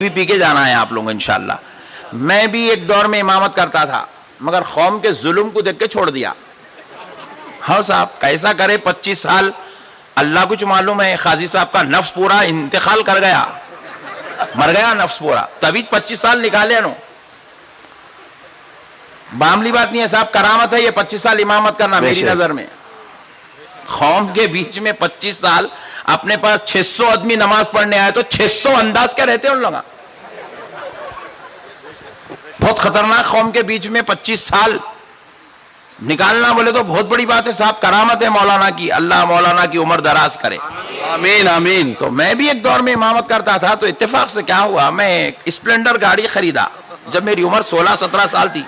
بھی پی کے جانا ہے آپ لوگوں کو انشاءاللہ۔ میں بھی ایک دور میں امامت کرتا تھا مگر قوم کے ظلم کو دیکھ کے چھوڑ دیا۔ ہاں صاحب کیسا کرے 25 سال اللہ کچھ معلوم ہے، قاضی صاحب کا نفس پورا انتقال کر گیا، مر گیا نفس پورا، تبھی 25 سال نکالے انہوں۔ معمولی بات نہیں ہے صاحب، کرامت ہے یہ 25 سال امامت کرنا میری نظر میں۔ قوم کے بیچ میں 25 سال، اپنے پاس 600 آدمی نماز پڑھنے آئے تو 600 انداز کیا رہتے ہیں ان لوگ۔ بہت خطرناک قوم کے بیچ میں 25 سال نکالنا بولے تو بہت بڑی بات ہے صاحب، کرامت ہے مولانا کی، اللہ مولانا کی عمر دراز کرے، آمین آمین۔ تو میں بھی ایک دور میں امامت کرتا تھا، تو اتفاق سے کیا ہوا، میں ایک اسپلینڈر گاڑی خریدا جب میری عمر 16-17 سال تھی۔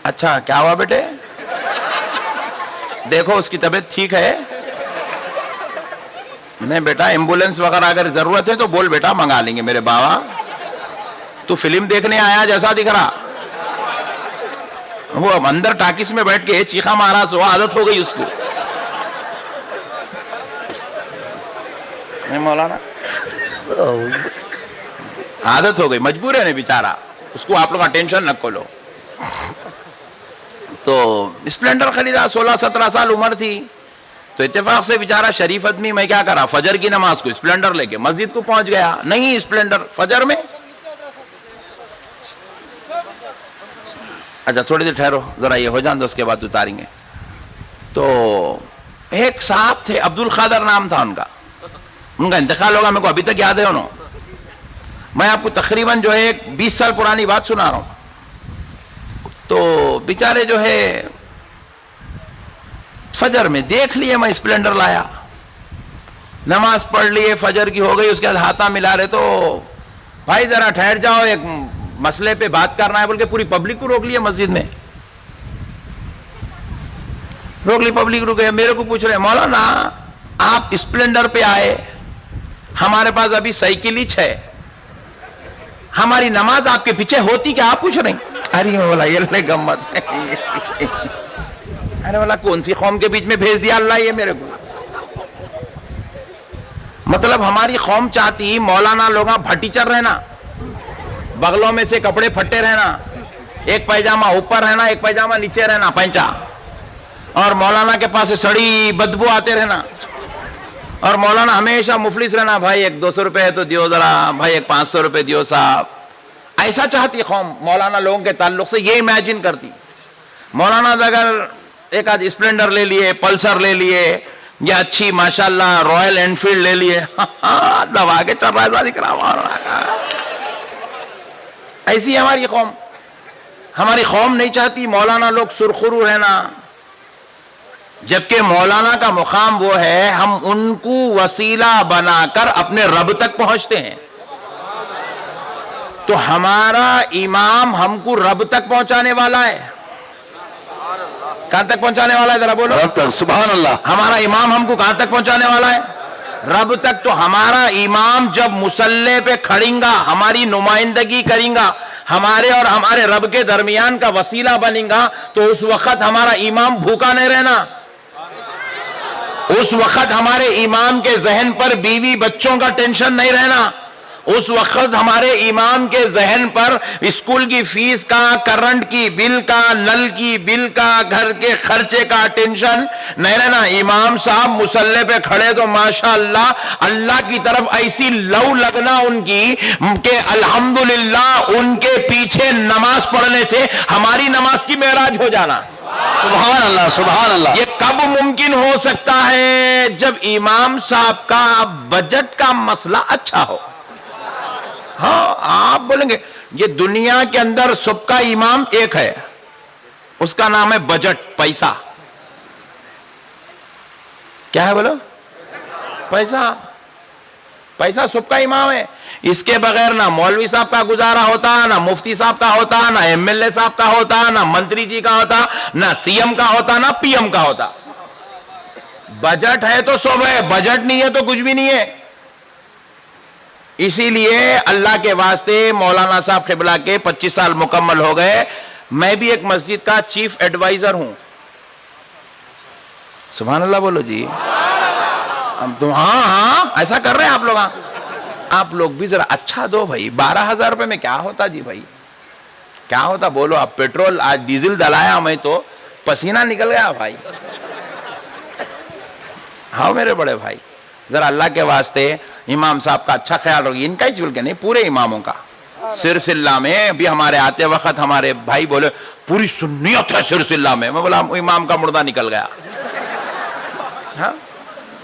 اچھا کیا ہوا بیٹے؟ دیکھو اس کی طبیعت ٹھیک ہے؟ میں بیٹا ایمبولنس وغیرہ اگر ضرورت ہے تو بول بیٹا منگا لیں گے میرے بابا، تو فلم دیکھنے آیا جیسا دکھ رہا۔ وہ اندر ٹاکس میں بیٹھ کے چیخا مارا سو عادت ہو گئی اس کو۔ مولانا عادت ہو گئی، مجبور ہے نا بیچارہ، اس کو آپ لوگ ٹینشن نہ کھولو۔ تو اسپلینڈر خریدا، 16-17 سال عمر تھی، تو اتفاق سے بیچارہ شریف آدمی میں کیا کرا، فجر کی نماز کو اسپلینڈر لے کے مسجد کو پہنچ گیا، نہیں اسپلینڈر فجر میں۔ اچھا تھوڑی دیر ٹھہرو ذرا، یہ ہو جان دو اس کے بعد اتاریں گے۔ تو ایک صاحب تھے، عبد القادر نام تھا ان کا انتقال ہوگا، میرے کو ابھی تک یاد ہے انہوں۔ میں آپ کو تقریباً جو ہے 20 سال پرانی بات سنا رہا ہوں۔ تو بیچارے جو ہے فجر میں دیکھ لیے میں اسپلینڈر لایا، نماز پڑھ لیے، فجر کی ہو گئی، اس کے بعد ہاتھا ملا رہے، تو بھائی ذرا ٹھہر جاؤ، ایک مسئلے پہ بات کرنا ہے بول کے پوری پبلک کو روک لیا مسجد میں، روک لی پبلک، رکے میرے کو پوچھ رہے مولانا آپ اسپلینڈر پہ آئے، ہمارے پاس ابھی سائیکل ہی ہے، ہماری نماز آپ کے پیچھے ہوتی کیا آپ پوچھ رہے ہیں؟ ارے بولا یہ لے گمت ہے، ارے بولا کون سی قوم کے بیچ میں بھیج دیا اللہ یہ میرے کو۔ مطلب ہماری قوم چاہتی مولانا لوگاں بھٹیچر رہنا، بغلوں میں سے کپڑے پھٹے رہنا، ایک پیجامہ اوپر رہنا ایک پیجامہ نیچے رہنا پینچا، اور مولانا کے پاس سڑی بدبو آتے رہنا، اور مولانا ہمیشہ مفلس رہنا، بھائی ایک 200 روپے تو دیو ذرا، بھائی ایک 500 روپے دیو صاحب۔ ایسا چاہتی قوم مولانا لوگوں کے تعلق سے، یہ امیجن کرتی مولانا اگر ایک آدھ اسپلینڈر لے لیے، پلسر لے لیے، یا اچھی ماشاءاللہ رائل انفیلڈ لے لیے، دبا کے چل رہا ہے دکھ رہا۔ ایسی ہماری قوم، ہماری قوم نہیں چاہتی مولانا لوگ سرخرو رہنا، جبکہ مولانا کا مقام وہ ہے ہم ان کو وسیلہ بنا کر اپنے رب تک پہنچتے ہیں۔ تو ہمارا امام ہم کو رب تک پہنچانے والا ہے۔ کہاں تک پہنچانے والا ہے ذرا بولو؟ رب تک، سبحان اللہ۔ ہمارا امام ہم کو کہاں تک پہنچانے والا ہے؟ رب تک۔ تو ہمارا امام جب مصلی پہ کھڑیں گا، ہماری نمائندگی کریں گا، ہمارے اور ہمارے رب کے درمیان کا وسیلہ بنیں گا، تو اس وقت ہمارا امام بھوکا نہیں رہنا، اس وقت ہمارے امام کے ذہن پر بیوی بچوں کا ٹینشن نہیں رہنا، اس وقت ہمارے امام کے ذہن پر اسکول کی فیس کا، کرنٹ کی بل کا، نل کی بل کا، گھر کے خرچے کا ٹینشن نہیں رہنا۔ امام صاحب مصلی پہ کھڑے تو ماشاءاللہ اللہ کی طرف ایسی لو لگنا ان کی کہ الحمدللہ ان کے پیچھے نماز پڑھنے سے ہماری نماز کی معراج ہو جانا۔ سبحان اللہ سبحان اللہ۔ یہ کب ممکن ہو سکتا ہے؟ جب امام صاحب کا بجٹ کا مسئلہ اچھا ہو۔ ہاں آپ بولیں گے یہ دنیا کے اندر سب کا امام ایک ہے، اس کا نام ہے بجٹ، پیسہ۔ کیا ہے بولو؟ پیسہ۔ پیسہ سب کا امام ہے، اس کے بغیر نہ مولوی صاحب کا گزارا ہوتا، نہ مفتی صاحب کا ہوتا، نہ ایم ایل اے صاحب کا ہوتا، نہ منتری جی کا ہوتا، نہ سی ایم کا ہوتا، نہ پی ایم کا ہوتا۔ بجٹ ہے تو سب ہے، بجٹ نہیں ہے تو کچھ بھی نہیں ہے۔ اسی لیے اللہ کے واسطے مولانا صاحب قبلہ کے 25 سال مکمل ہو گئے، میں بھی ایک مسجد کا چیف ایڈوائزر ہوں۔ سبحان اللہ بولو جی۔ ہاں ایسا کر رہے ہیں آپ لوگ؟ آپ لوگ بھی ذرا اچھا دو بھائی. 12,000 روپے میں کیا ہوتا جی بھائی, کیا ہوتا بولو آپ. پیٹرول آج ڈیزل ڈلایا میں تو پسینہ نکل گیا بھائی. ہاں میرے بڑے بھائی, ذرا اللہ کے واسطے امام صاحب کا اچھا خیال رکھیے. ان کا ہی چل کے نہیں, پورے اماموں کا. سرسلہ میں بھی ہمارے آتے وقت ہمارے بھائی بولے پوری سنیت ہے سرسلہ میں بولا امام کا مردہ نکل گیا. ہاں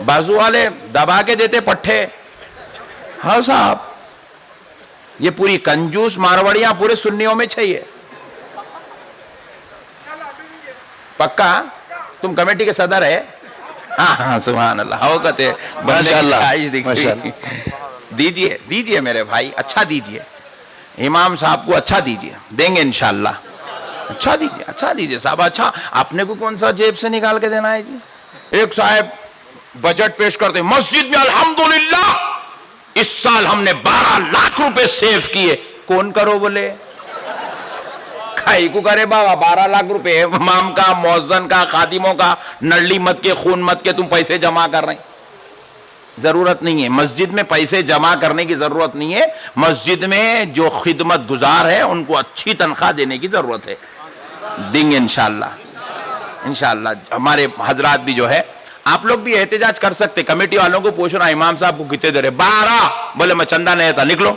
بازو والے دبا کے دیتے پٹھے. ہاں صاحب, یہ پوری کنجوس مارواڑیاں پورے سنیوں میں چاہیے. پکا تم کمیٹی کے صدر ہے؟ ہاں سبحان اللہ, اوقات ہے دیجئے دیجئے میرے بھائی, اچھا دیجئے. امام صاحب کو اچھا دیجئے, دیں گے انشاءاللہ. اچھا دیجئے, اچھا دیجئے صاحب. اچھا اپنے کو کون سا جیب سے نکال کے دینا ہے جی. ایک صاحب بجٹ پیش کرتے ہیں, مسجد میں الحمدللہ اس سال ہم نے 12 لاکھ روپے سیو کیے. کون کرو بولے, کھائی کو کرے بابا 12 لاکھ روپے امام کا, مؤذن کا, خادموں کا, نرلی مت کے خون مت کے تم پیسے جمع کر رہے ہیں. ضرورت نہیں ہے مسجد میں پیسے جمع کرنے کی, ضرورت نہیں ہے. مسجد میں جو خدمت گزار ہے ان کو اچھی تنخواہ دینے کی ضرورت ہے. دیں گے انشاءاللہ. انشاءاللہ ہمارے حضرات بھی جو ہے, آپ لوگ بھی احتجاج کر سکتے. کمیٹی والوں کو پوچھنا امام صاحب کو کتنے دے رہے, 12. بولے میں چندہ نہیں دیتا, نکلو.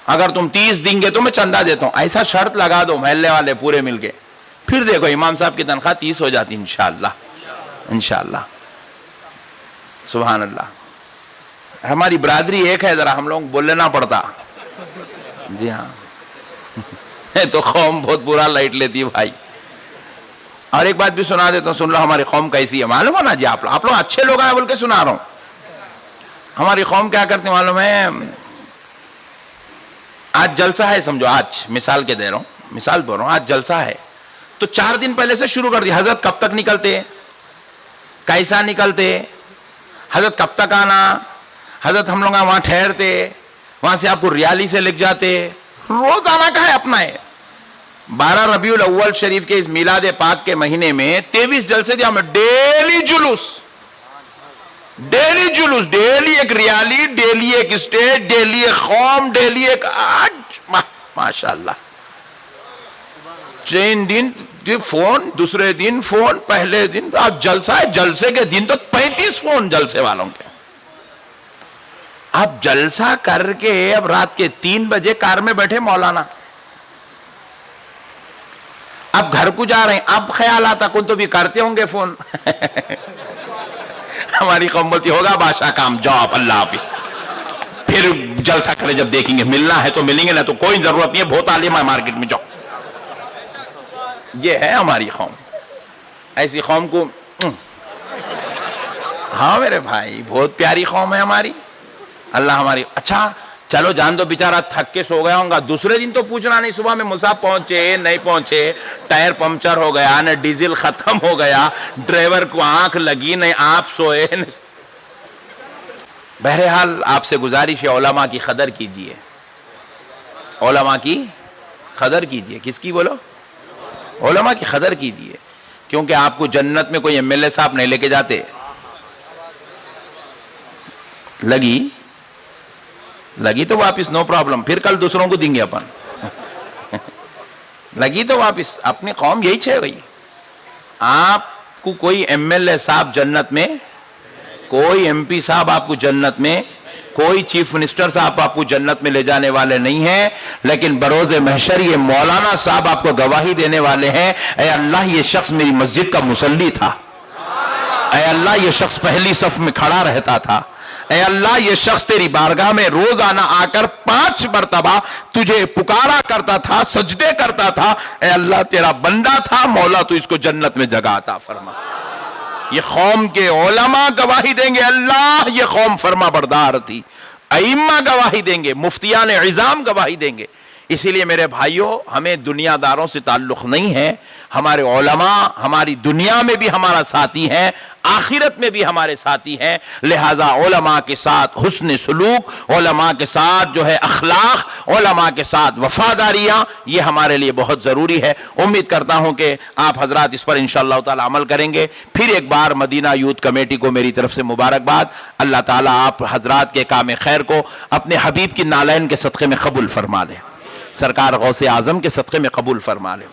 اگر تم 30 دیں گے تو میں چندہ دیتا ہوں. ایسا شرط لگا دو محلے والے پورے مل کے, پھر دیکھو امام صاحب کی تنخواہ 30 ہو جاتی انشاءاللہ. انشاءاللہ سبحان اللہ. ہماری برادری ایک ہے, ذرا ہم لوگ بول لینا پڑتا. جی ہاں تو قوم بہت برا لائٹ لیتی ہے بھائی. اور ایک بات بھی سنا دیتا ہوں, سن لو ہماری قوم کیسی ہے. معلوم ہے نا جی, آپ لوگ اچھے لوگ ہیں بول کے سنا رہا ہوں. ہماری قوم کیا کرتے ہیں معلوم ہے, آج جلسہ ہے سمجھو, آج مثال کے دے رہا ہوں, مثال بول رہا ہوں, آج جلسہ ہے تو 4 دن پہلے سے شروع کر دیا. حضرت کب تک نکلتے, کیسا نکلتے, حضرت کب تک آنا, حضرت ہم لوگ وہاں ٹھہرتے, وہاں سے آپ کو ریالی سے لگ جاتے. روز آنا کا ہے اپنا ہے. 12 ربیع الاول شریف کے اس میلاد پاک کے مہینے میں 23 جلسے دیا ہمیں. ڈیلی جلوس, ڈیلی جلوس, ڈیلی ایک ریالی, ڈیلی ایک اسٹیج, ڈیلی ایک قوم, ڈیلی ایک آج ماشاءاللہ. 3 دن فون, دوسرے دن فون, پہلے دن اب جلسہ ہے. جلسے کے دن تو 35 فون جلسے والوں کے. اب جلسہ کر کے اب رات کے 3 بجے کار میں بیٹھے مولانا, اب گھر کو جا رہے ہیں. اب خیال آتا کون تو بھی کرتے ہوں گے فون. ہماری قوم بولتی ہوگا بادشاہ کام, جاب, اللہ حافظ. پھر جلسہ کرے جب دیکھیں گے, ملنا ہے تو ملیں گے, نہ تو کوئی ضرورت نہیں ہے, بہت عالم ہے مارکیٹ میں, جاؤ. یہ ہے ہماری قوم. ایسی قوم کو ہاں میرے بھائی بہت پیاری قوم ہے ہماری. اللہ ہماری. اچھا چلو جان دو, بیچارہ تھک کے سو گیا ہوں گا. دوسرے دن تو پوچھنا نہیں صبح میں مصعب پہنچے نہیں پہنچے, ٹائر پنکچر ہو گیا, نہ ڈیزل ختم ہو گیا, ڈرائیور کو آنکھ لگی, نہیں آپ سوئے. بہرحال آپ سے گزارش ہے, علماء کی قدر کیجئے, علماء کی قدر کیجئے. کس کی بولو, علماء کی قدر کیجئے, کیونکہ آپ کو جنت میں کوئی MLA صاحب نہیں لے کے جاتے. لگی تو واپس, نو پرابلم, پھر کل دوسروں کو دیں گے اپن. لگی تو واپس. اپنی قوم یہی چھے گئی. آپ کو کوئی MLA صاحب جنت میں, کوئی MP صاحب آپ کو جنت میں, کوئی چیف منسٹر صاحب آپ کو جنت میں لے جانے والے نہیں ہیں, لیکن بروز محشر یہ مولانا صاحب آپ کو گواہی دینے والے ہیں, اے اللہ یہ شخص میری مسجد کا مصلی تھا, اے اللہ یہ شخص پہلی صف میں کھڑا رہتا تھا, اے اللہ یہ شخص تیری بارگاہ میں روزانہ آ کر 5 مرتبہ تجھے پکارا کرتا تھا, سجدے کرتا تھا, اے اللہ تیرا بندہ تھا, مولا تو اس کو جنت میں جگہ عطا فرما. یہ قوم کے علماء گواہی دیں گے, اللہ یہ قوم فرما بردار تھی. ائمہ گواہی دیں گے, مفتیان عظام گواہی دیں گے. اسی لیے میرے بھائیوں, ہمیں دنیا داروں سے تعلق نہیں ہے. ہمارے علماء ہماری دنیا میں بھی ہمارا ساتھی ہیں, آخرت میں بھی ہمارے ساتھی ہیں. لہذا علماء کے ساتھ حسن سلوک، علماء کے ساتھ جو ہے اخلاق، علماء کے ساتھ وفاداریاں، یہ ہمارے لیے بہت ضروری ہے. امید کرتا ہوں کہ آپ حضرات اس پر انشاءاللہ تعالی عمل کریں گے. پھر ایک بار مدینہ یوتھ کمیٹی کو میری طرف سے مبارکباد. اللہ تعالیٰ آپ حضرات کے کام خیر کو اپنے حبیب کی نالین کے صدقے میں قبول فرما دے، سرکار غوث اعظم کے صدقے میں قبول فرما لے.